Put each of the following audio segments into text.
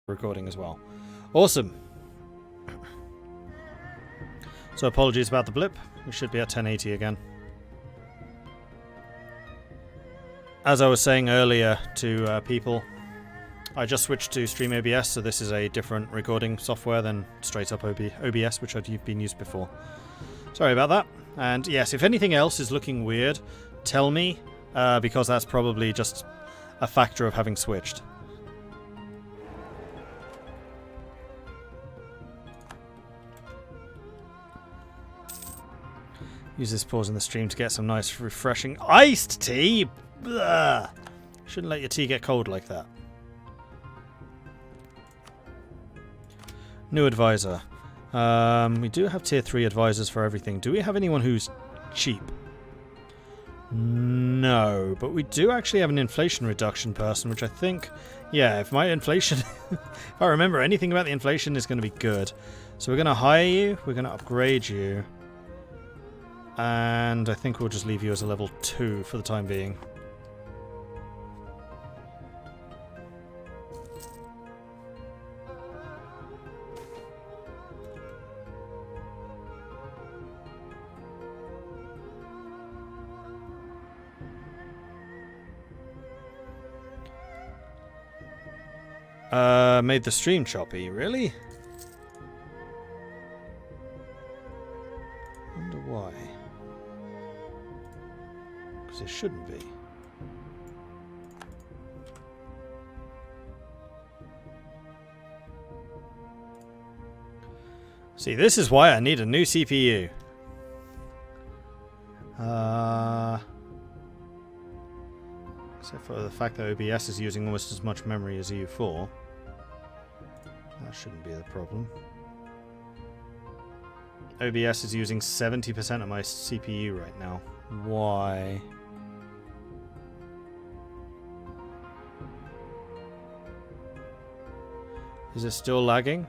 recording as well. Awesome. So apologies about the blip. We should be at 1080 again. As I was saying earlier to people, I just switched to Stream OBS, so this is a different recording software than straight up OBS, which I've been used before. Sorry about that. And yes, if anything else is looking weird, tell me, because that's probably just a factor of having switched. Use this pause in the stream to get some nice, refreshing iced tea. Blah. Shouldn't let your tea get cold like that. New advisor. We do have tier 3 advisors for everything. Do we have anyone who's cheap? No, but we do actually have an inflation reduction person, which I think, yeah, if my inflation, if I remember anything about the inflation, is going to be good. So we're going to hire you, we're going to upgrade you, and I think we'll just leave you as a level 2 for the time being. Made the stream choppy, really? Wonder why. Because it shouldn't be. See, this is why I need a new CPU. Except for the fact that OBS is using almost as much memory as EU4. That shouldn't be the problem. OBS is using 70% of my CPU right now. Why? Is it still lagging?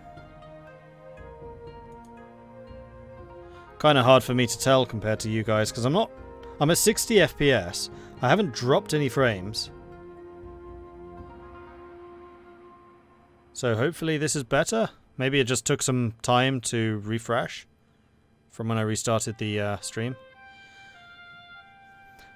Kind of hard for me to tell compared to you guys, because I'm at 60 FPS. I haven't dropped any frames. So hopefully this is better. Maybe it just took some time to refresh from when I restarted the stream.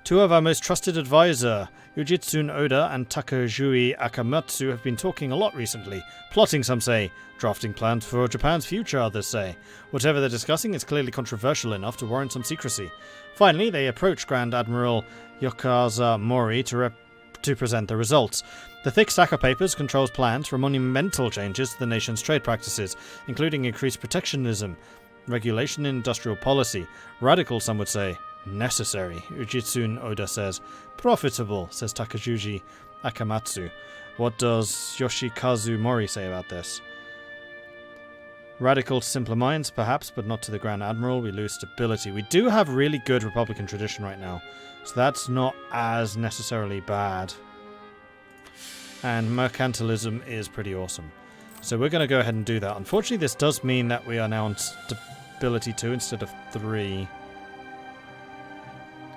Two of our most trusted advisor, Ujitsun Oda and Takajui Akamatsu, have been talking a lot recently. Plotting, some say. Drafting plans for Japan's future, others say. Whatever they're discussing is clearly controversial enough to warrant some secrecy. Finally, they approach Grand Admiral Yokaza Mori to present the results. The thick stack of papers controls plans for monumental changes to the nation's trade practices, including increased protectionism, regulation in industrial policy. Radical, some would say. Necessary, Ujitsun Oda says. Profitable, says Takajuji Akamatsu. What does Yoshikazu Mori say about this? Radical to simpler minds, perhaps, but not to the Grand Admiral. We lose stability. We do have really good Republican tradition right now, so that's not as necessarily bad. And mercantilism is pretty awesome. So we're going to go ahead and do that. Unfortunately, this does mean that we are now on stability 2 instead of 3.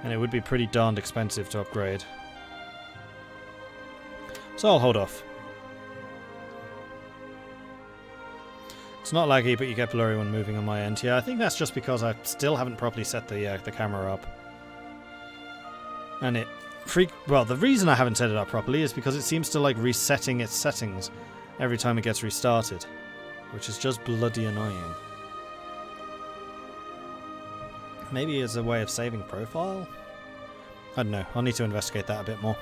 And it would be pretty darned expensive to upgrade. So I'll hold off. It's not laggy, but you get blurry when moving on my end. Yeah, I think that's just because I still haven't properly set the camera up. And it well, the reason I haven't set it up properly is because it seems to like resetting its settings every time it gets restarted, which is just bloody annoying. Maybe as a way of saving profile? I don't know. I'll need to investigate that a bit more.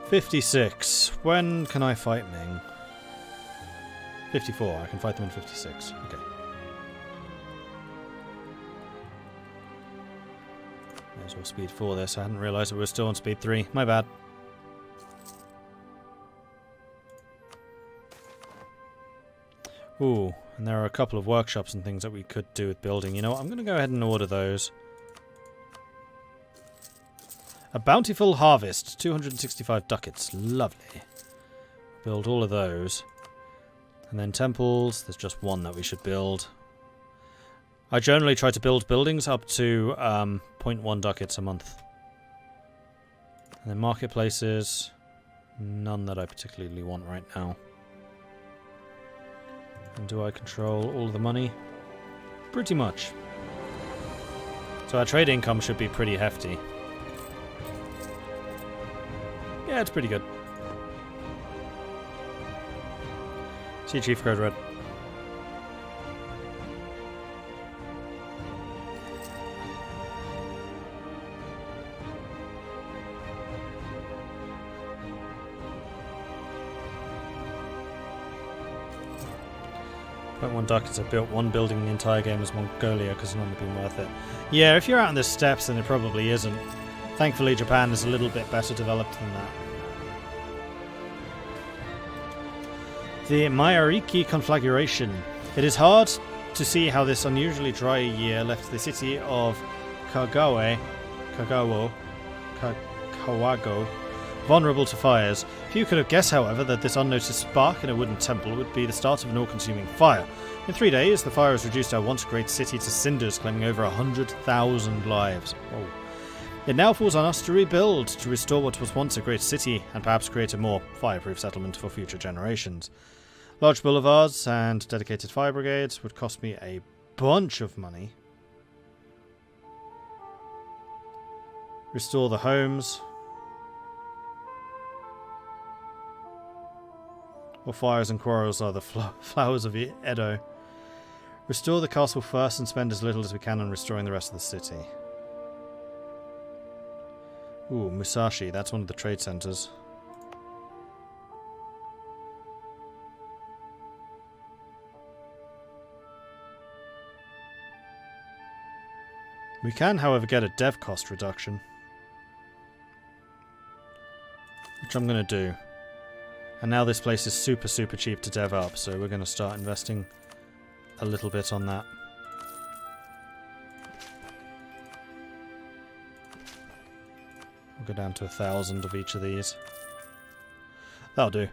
56. When can I fight Ming? 54. I can fight them in 56. Okay. May as well speed 4 this. I hadn't realised that we were still on speed 3. My bad. Ooh, and there are a couple of workshops and things that we could do with building. You know what? I'm going to go ahead and order those. A bountiful harvest. 265 ducats. Lovely. Build all of those. And then temples. There's just one that we should build. I generally try to build buildings up to 0.1 ducats a month. And then marketplaces. None that I particularly want right now. And do I control all the money? Pretty much. So our trade income should be pretty hefty. Yeah, it's pretty good. See you, Chief Code Red. .1 ducats. I built one building in the entire game as Mongolia because none have been worth it. Yeah, if you're out in the steppes, then it probably isn't. Thankfully, Japan is a little bit better developed than that. The Mayariki conflagration. It is hard to see how this unusually dry year left the city of Kawago, vulnerable to fires. Few could have guessed, however, that this unnoticed spark in a wooden temple would be the start of an all-consuming fire. In 3 days, the fire has reduced our once great city to cinders, claiming over 100,000 lives. Oh. It now falls on us to rebuild, to restore what was once a great city, and perhaps create a more fireproof settlement for future generations. Large boulevards and dedicated fire brigades would cost me a bunch of money. Restore the homes. Well, fires and quarrels are the flowers of Edo. Restore the castle first and spend as little as we can on restoring the rest of the city. Ooh, Musashi, that's one of the trade centers. We can, however, get a dev cost reduction. Which I'm going to do. And now this place is super cheap to dev up, so we're going to start investing a little bit on that. We'll go down to 1,000 of each of these. That'll do.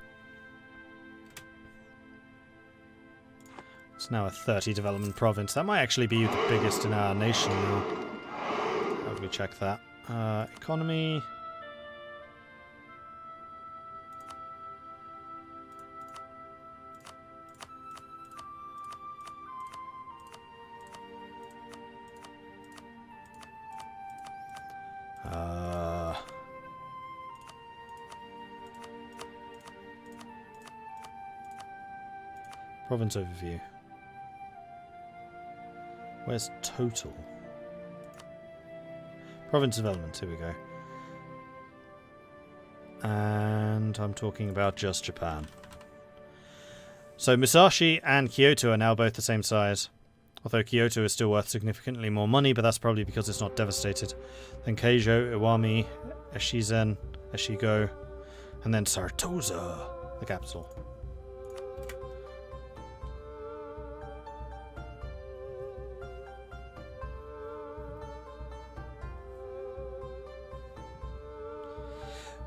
It's now a 30 development province. That might actually be the biggest in our nation now. How do we check that? Economy... Province overview. Where's total? Province development, here we go. And I'm talking about just Japan. So Musashi and Kyoto are now both the same size. Although Kyoto is still worth significantly more money, but that's probably because it's not devastated. Then Keijo, Iwami, Eshizen, Eshigo, and then Sartosa, the capital.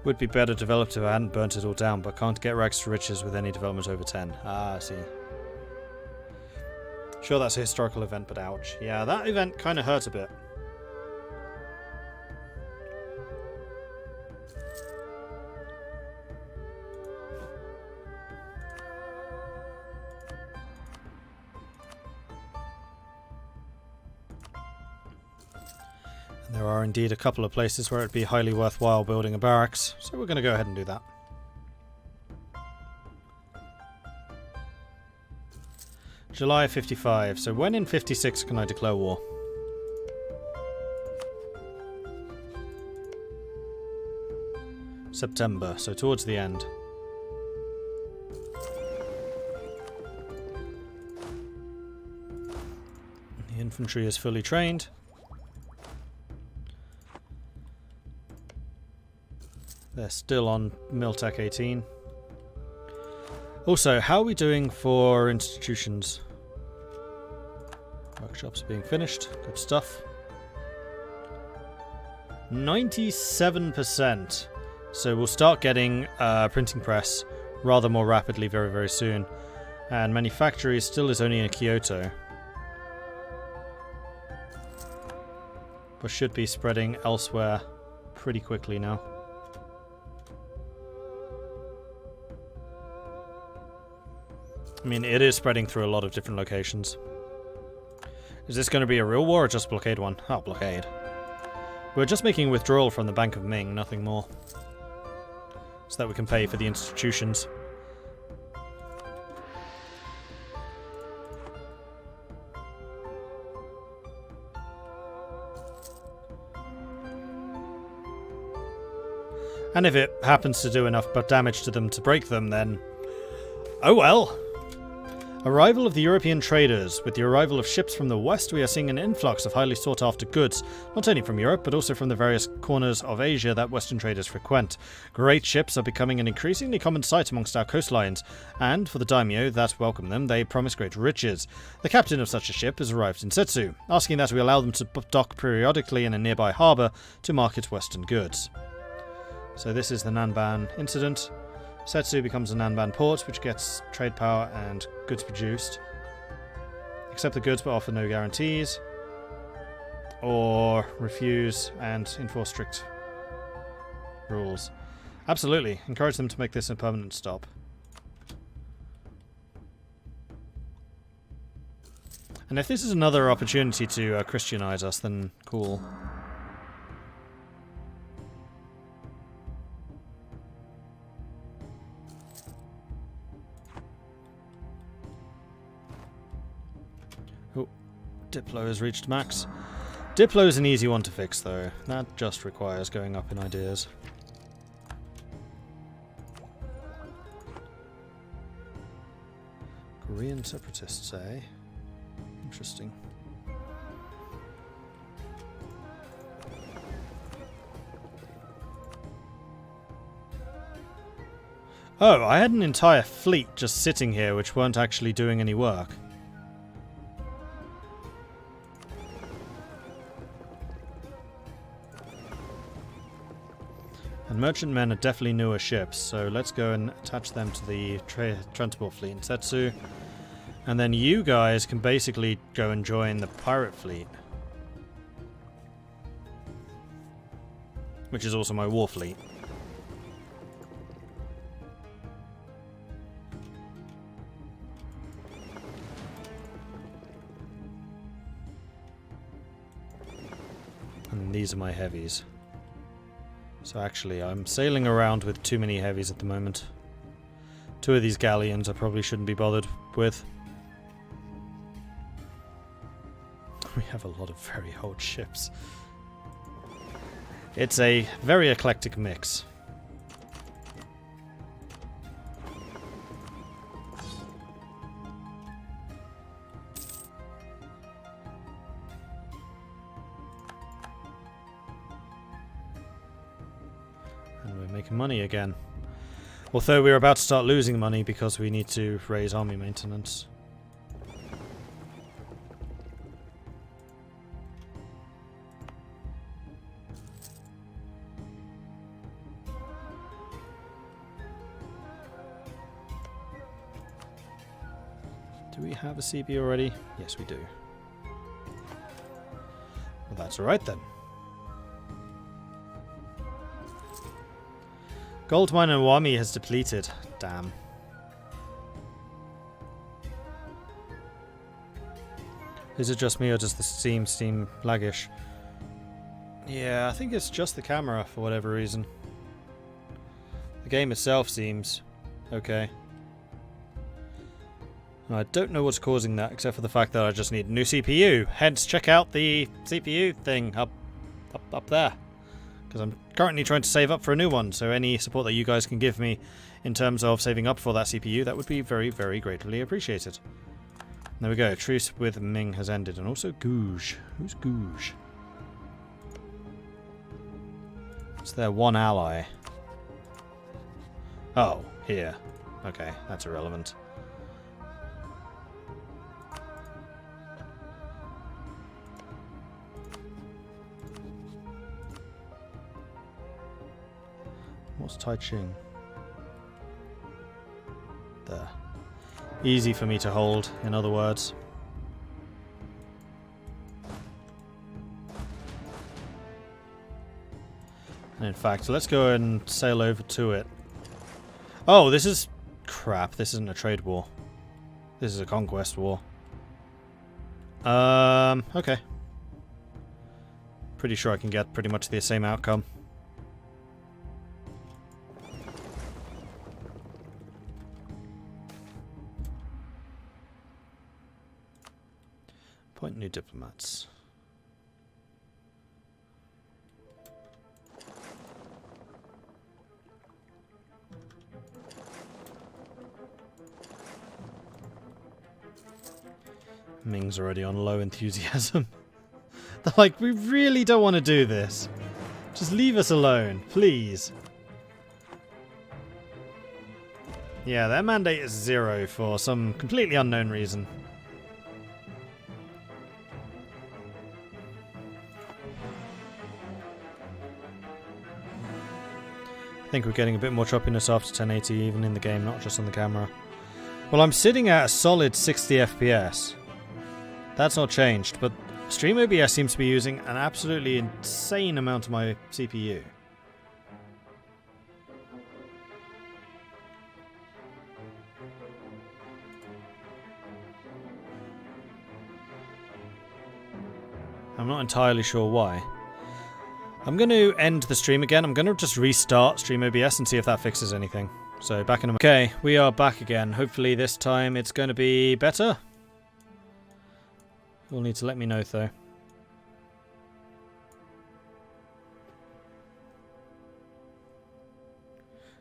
Would be better developed if I hadn't burnt it all down, but can't get rags to riches with any development over 10. Ah, I see. Sure, that's a historical event, but ouch. Yeah, that event kind of hurt a bit. There are indeed a couple of places where it'd be highly worthwhile building a barracks, so we're going to go ahead and do that. July 55, so when in 56 can I declare war? September, so towards the end. The infantry is fully trained. They're still on Miltech 18. Also, how are we doing for institutions? Workshops being finished. Good stuff. 97%. So we'll start getting a printing press rather more rapidly very soon. And manufactory still is only in Kyoto. But should be spreading elsewhere pretty quickly now. I mean, it is spreading through a lot of different locations. Is this going to be a real war or just a blockade one? Oh, blockade. We're just making withdrawal from the Bank of Ming, nothing more. So that we can pay for the institutions. And if it happens to do enough damage to them to break them, then... oh well! Arrival of the European traders. With the arrival of ships from the west, we are seeing an influx of highly sought-after goods, not only from Europe, but also from the various corners of Asia that Western traders frequent. Great ships are becoming an increasingly common sight amongst our coastlines, and for the daimyo that welcome them, they promise great riches. The captain of such a ship has arrived in Setsu, asking that we allow them to dock periodically in a nearby harbour to market Western goods. So this is the Nanban incident. Setsu becomes a Nanban port, which gets trade power and goods produced. Accept the goods but offer no guarantees. Or refuse and enforce strict rules. Absolutely. Encourage them to make this a permanent stop. And if this is another opportunity to Christianize us, then cool. Diplo has reached max. Diplo is an easy one to fix, though. That just requires going up in ideas. Korean separatists, eh? Interesting. Oh, I had an entire fleet just sitting here which weren't actually doing any work. And merchantmen are definitely newer ships, so let's go and attach them to the transport fleet in Setsu. And then you guys can basically go and join the pirate fleet. Which is also my war fleet. And these are my heavies. So actually, I'm sailing around with too many heavies at the moment. 2 of these galleons I probably shouldn't be bothered with. We have a lot of very old ships. It's a very eclectic mix. Money again. Although we're about to start losing money because we need to raise army maintenance. Do we have a CB already? Yes, we do. Well, that's alright then. Gold mine in Wami has depleted. Damn. Is it just me or does the Steam seem laggish? Yeah, I think it's just the camera for whatever reason. The game itself seems okay. I don't know what's causing that except for the fact that I just need a new CPU. Hence, check out the CPU thing up there. Because I'm currently trying to save up for a new one, so any support that you guys can give me in terms of saving up for that CPU, that would be very, very greatly appreciated. There we go, truce with Ming has ended, and also Gouge. Who's Gouge? It's their one ally. Oh, here. Okay, that's irrelevant. What's Tai Ching? There. Easy for me to hold, in other words. And in fact, let's go and sail over to it. Oh, this is... crap, this isn't a trade war. This is a conquest war. Okay. Pretty sure I can get pretty much the same outcome. Appoint new diplomats. Ming's already on low enthusiasm. They're like, we really don't want to do this. Just leave us alone, please. Yeah, their mandate is 0 for some completely unknown reason. I think we're getting a bit more choppiness after 1080 even in the game, not just on the camera. Well, I'm sitting at a solid 60 FPS. That's not changed, but Stream OBS seems to be using an absolutely insane amount of my CPU. I'm not entirely sure why. I'm going to end the stream again. I'm going to just restart Stream OBS and see if that fixes anything. So back in a moment. Okay, we are back again. Hopefully this time it's going to be better. You'll need to let me know though.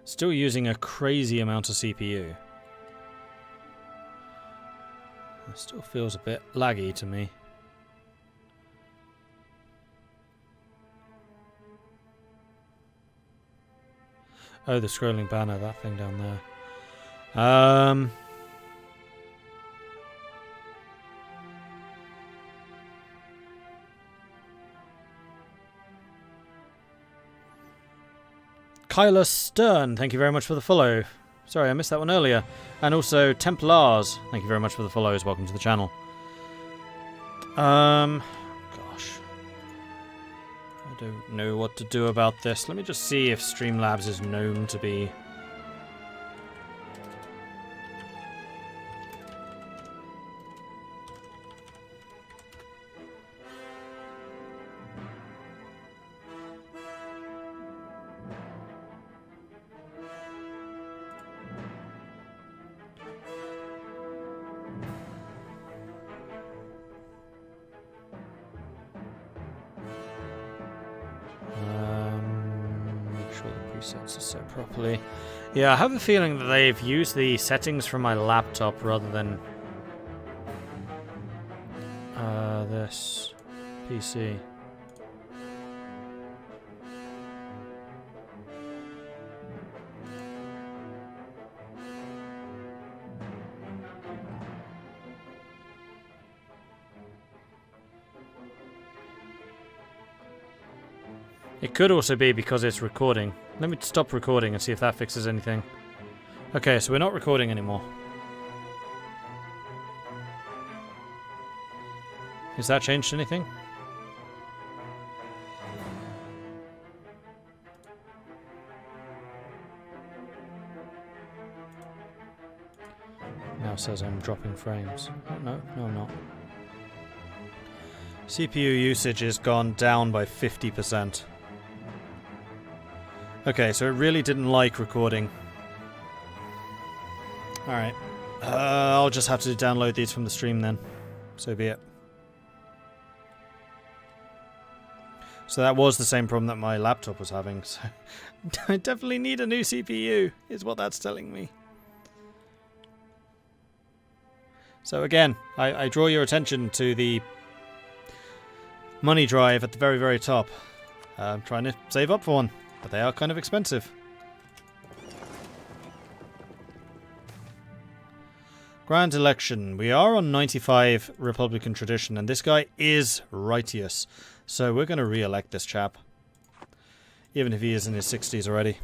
Still using a crazy amount of CPU. It still feels a bit laggy to me. Oh, the scrolling banner, that thing down there. Kyla Stern, thank you very much for the follow. Sorry, I missed that one earlier. And also Templars, thank you very much for the follows. Welcome to the channel. Gosh. I don't know what to do about this. Let me just see if Streamlabs is known to be... Sets are set properly. Yeah, I have a feeling that they've used the settings from my laptop rather than this PC. It could also be because it's recording. Let me stop recording and see if that fixes anything. Okay, so we're not recording anymore. Has that changed anything? Now it says I'm dropping frames. Oh, no, I'm not. CPU usage has gone down by 50%. Okay, so it really didn't like recording. Alright. I'll just have to download these from the stream then. So be it. So that was the same problem that my laptop was having. So I definitely need a new CPU, is what that's telling me. So again, I draw your attention to the money drive at the very, very top. I'm trying to save up for one. But they are kind of expensive. Grand election. We are on 95 Republican tradition, and this guy is righteous. So we're going to re-elect this chap. Even if he is in his 60s already.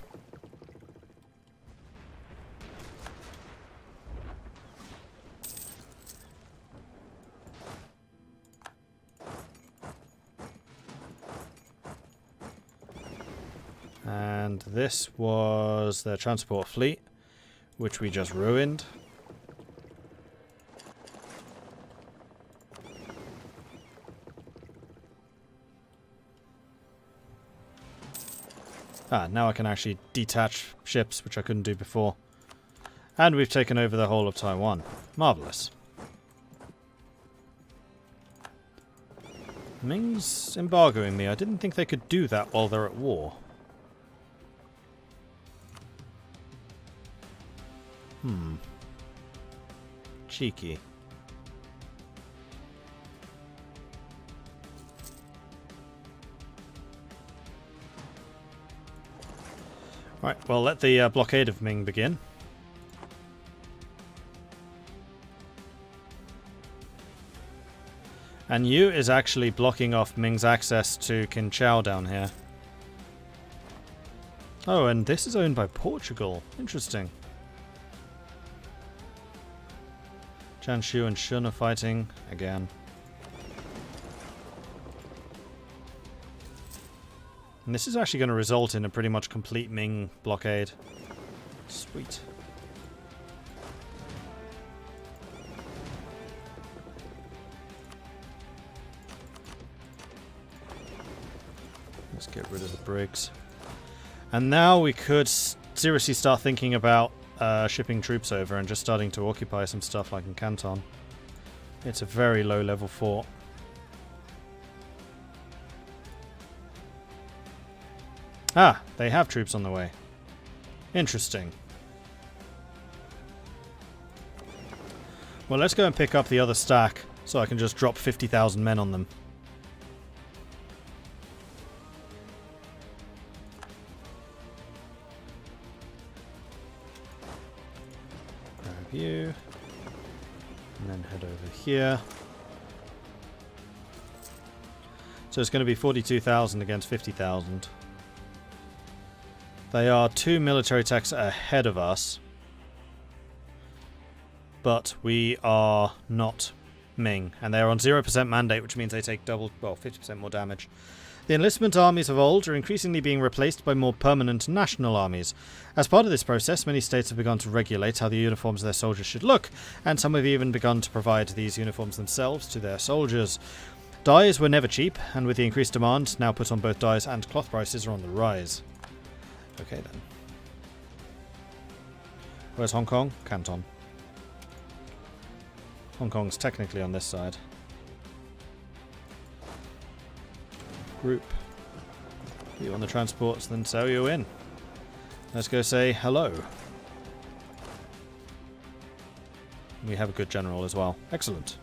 And this was their transport fleet, which we just ruined. Ah, now I can actually detach ships, which I couldn't do before. And we've taken over the whole of Taiwan. Marvellous. Ming's embargoing me. I didn't think they could do that while they're at war. Cheeky. Right, well, let the blockade of Ming begin. And Yu is actually blocking off Ming's access to Qinchao down here. Oh, and this is owned by Portugal. Interesting. Chanshu and Shun are fighting again. And this is actually going to result in a pretty much complete Ming blockade. Sweet. Let's get rid of the brigs. And now we could seriously start thinking about shipping troops over and just starting to occupy some stuff like in Canton. It's a very low level fort. Ah, they have troops on the way. Interesting. Well, let's go and pick up the other stack so I can just drop 50,000 men on them. Grab you. And then head over here. So it's going to be 42,000 against 50,000. They are 2 military techs ahead of us. But we are not Ming. And they're on 0% mandate, which means they take 50% more damage. The enlistment armies of old are increasingly being replaced by more permanent national armies. As part of this process, many states have begun to regulate how the uniforms of their soldiers should look, and some have even begun to provide these uniforms themselves to their soldiers. Dyes were never cheap, and with the increased demand now put on both dyes and cloth, prices are on the rise. Okay then. Where's Hong Kong? Canton. Hong Kong's technically on this side. Group. You on the transports, then sail you in. Let's go say hello. We have a good general as well. Excellent.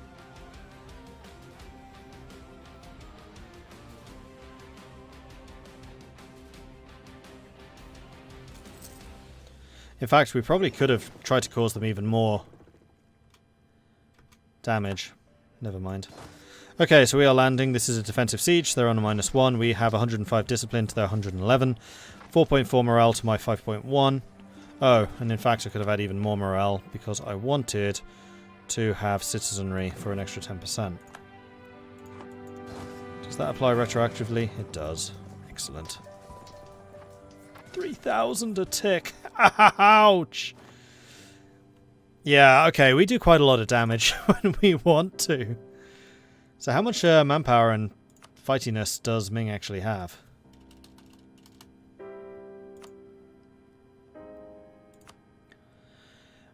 In fact, we probably could have tried to cause them even more damage. Never mind. Okay, so we are landing. This is a defensive siege. They're on a -1. We have 105 discipline to their 111. 4.4 morale to my 5.1. Oh, and in fact I could have had even more morale because I wanted to have citizenry for an extra 10%. Does that apply retroactively? It does. Excellent. 3,000 a tick. Ouch! Yeah, okay, we do quite a lot of damage when we want to. So how much manpower and fightiness does Ming actually have?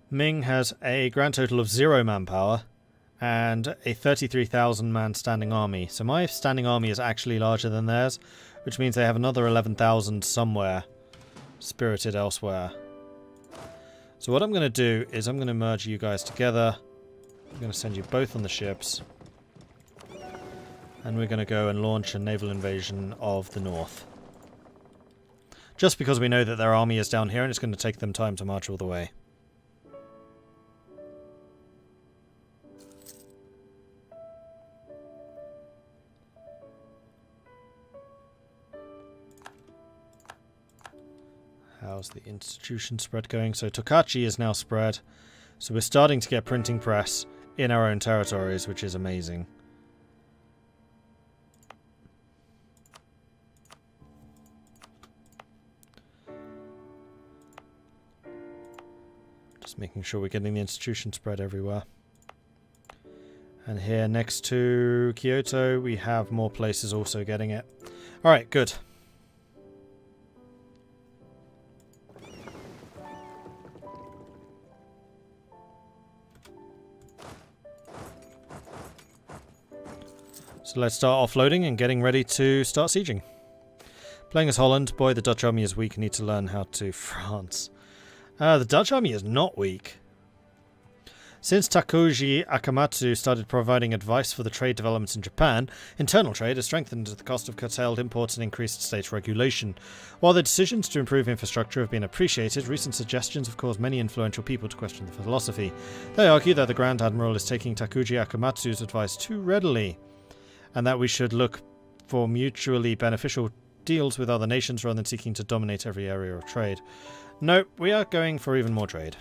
Ming has a grand total of 0 manpower and a 33,000 man standing army. So my standing army is actually larger than theirs, which means they have another 11,000 somewhere spirited elsewhere. So what I'm going to do is I'm going to merge you guys together. I'm going to send you both on the ships. And we're going to go and launch a naval invasion of the north. Just because we know that their army is down here and it's going to take them time to march all the way. How's the institution spread going? So Tokachi is now spread. So we're starting to get printing press in our own territories, which is amazing. Just making sure we're getting the institution spread everywhere. And here next to Kyoto, we have more places also getting it. Alright, good. So let's start offloading and getting ready to start sieging. Playing as Holland. Boy, the Dutch army is weak. Need to learn how to France. The Dutch army is not weak. Since Takuji Akamatsu started providing advice for the trade developments in Japan, internal trade has strengthened at the cost of curtailed imports and increased state regulation. While the decisions to improve infrastructure have been appreciated, recent suggestions have caused many influential people to question the philosophy. They argue that the Grand Admiral is taking Takuji Akamatsu's advice too readily, and that we should look for mutually beneficial deals with other nations rather than seeking to dominate every area of trade. No, we are going for even more trade.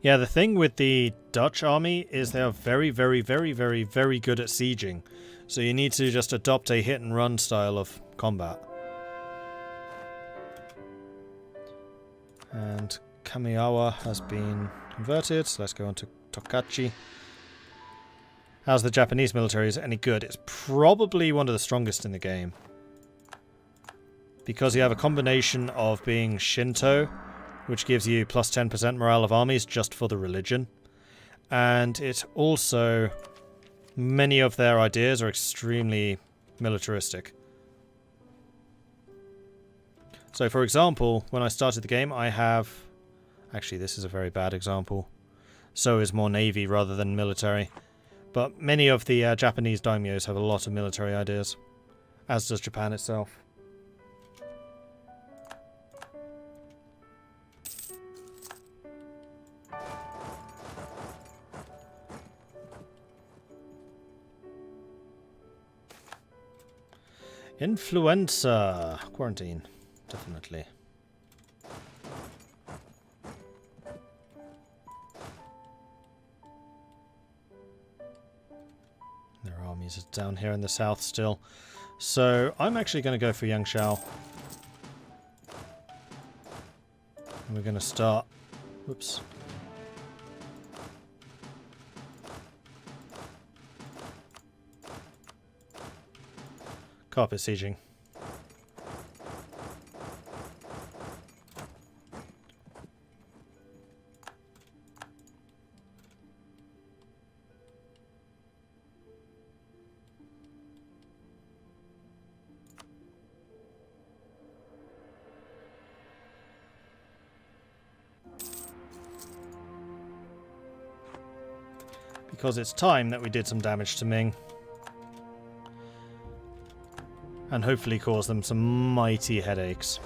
Yeah, the thing with the Dutch army is they are very, very, very, very, very good at sieging. So you need to just adopt a hit-and-run style of combat. And Kamiyawa has been converted, so let's go on to Tokachi. How's the Japanese military? Is it any good? It's probably one of the strongest in the game. Because you have a combination of being Shinto, which gives you plus 10% morale of armies just for the religion. And it also, many of their ideas are extremely militaristic. So for example, when I started the game, I have... Actually, this is a very bad example. So is more navy rather than military. But many of the Japanese daimyos have a lot of military ideas, as does Japan itself. Influenza. Quarantine. Definitely. Their armies are down here in the south still. So I'm actually going to go for Yangshao. And we're going to start... Whoops. Carpet sieging. Because it's time that we did some damage to Ming. And hopefully cause them some mighty headaches.